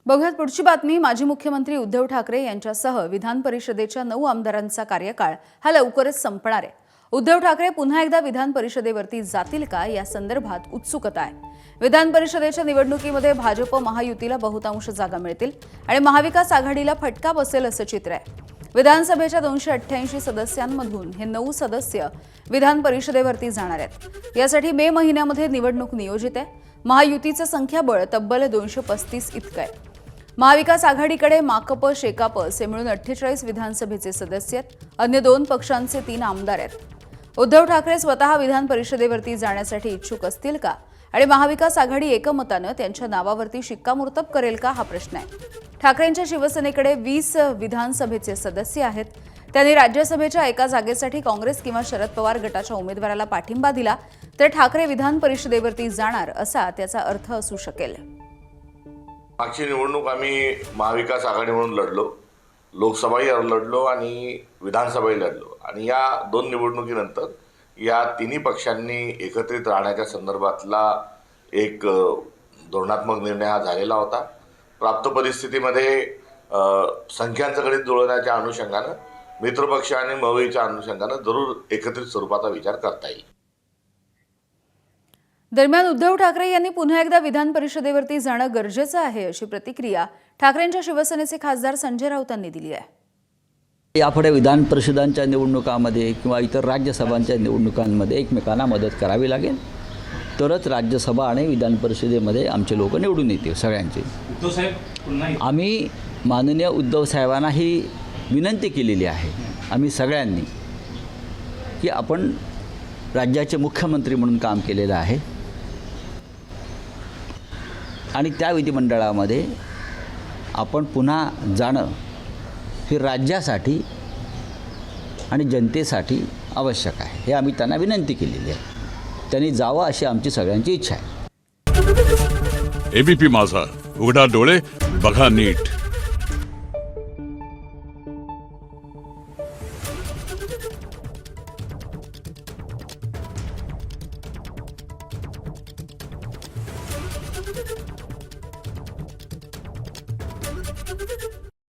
बघूयात पुढची बातमी। माजी मुख्यमंत्री उद्धव ठाकरे यांच्यासह विधान परिषदेच्या 9 आमदारांचा कार्यकाळ हा लवकरच संपणार आहे। उद्धव ठाकरे पुन्हा एकदा विधान परिषदेवरती जातील का या संदर्भात उत्सुकता आहे। विधान परिषदेच्या निवडणुकीमध्ये भाजप महायुतीला बहुतांश जागा मिळतील आणि महाविकास आघाडीला फटका बसेल असं चित्र आहे। विधानसभेच्या 288 सदस्यांमधून हे 9 सदस्य विधान परिषदेवरती जाणार आहेत। यासाठी मे महिन्यामध्ये निवडणूक नियोजित आहे। महायुतीचं संख्याबळ तब्बल 235 इतकं आहे। महाविकास आघाडीकडे माकप शेकाप असे मिळून 48 विधानसभेचे सदस्य आहेत। अन्य 2 पक्षांचे 3 आमदार आहेत। उद्धव ठाकरे स्वतः विधान परिषदेवरती जाण्यासाठी इच्छुक असतील का आणि महाविकास आघाडी एकमतानं त्यांच्या नावावरती शिक्कामोर्तब करेल का हा प्रश्न आहे। ठाकरेंच्या शिवसेनेकडे 20 विधानसभेचे सदस्य आहेत। त्यांनी राज्यसभेच्या एका जागेसाठी काँग्रेस किंवा शरद पवार गटाच्या उमेदवाराला पाठिंबा दिला तर ठाकरे विधान परिषदेवरती जाणार असा त्याचा अर्थ असू शकेल। मागची निवडणूक आम्ही महाविकास आघाडी म्हणून लढलो, लोकसभाही लढलो आणि विधानसभाही लढलो आणि या 2 निवडणुकीनंतर या तिन्ही पक्षांनी एकत्रित राहण्याच्या संदर्भातला एक धोरणात्मक निर्णय हा झालेला होता। प्राप्त परिस्थितीमध्ये संख्यांचं गणित जुळवण्याच्या अनुषंगानं मित्रपक्ष आणि महायुतीच्या अनुषंगानं जरूर एकत्रित स्वरूपाचा विचार करता येईल। दरम्यान उद्धव ठाकरे यांनी पुन्हा एकदा विधान परिषदेवरती जाणं गरजेचं आहे अशी प्रतिक्रिया ठाकरेंच्या शिवसेनेचे खासदार संजय राऊतांनी दिली आहे। यापुढे विधान परिषदांच्या निवडणुकांमध्ये किंवा इतर राज्यसभांच्या निवडणुकांमध्ये एकमेकांना मदत करावी लागेल, तरच राज्यसभा आणि विधान परिषदेमध्ये आमचे लोक निवडून येतील सगळ्यांचे। आम्ही माननीय उद्धव साहेबांना ही विनंती केलेली आहे आम्ही सगळ्यांनी की आपण राज्याचे मुख्यमंत्री म्हणून काम केलेलं आहे आणि त्या विधिमंडळामध्ये आपण पुन्हा जाणं हे राज्यासाठी आणि जनतेसाठी आवश्यक आहे। हे आम्ही त्यांना विनंती केलेली आहे, त्यांनी जावं अशी आमची सगळ्यांची इच्छा आहे। एबीपी माझा, उघडा डोळे बघा नीट।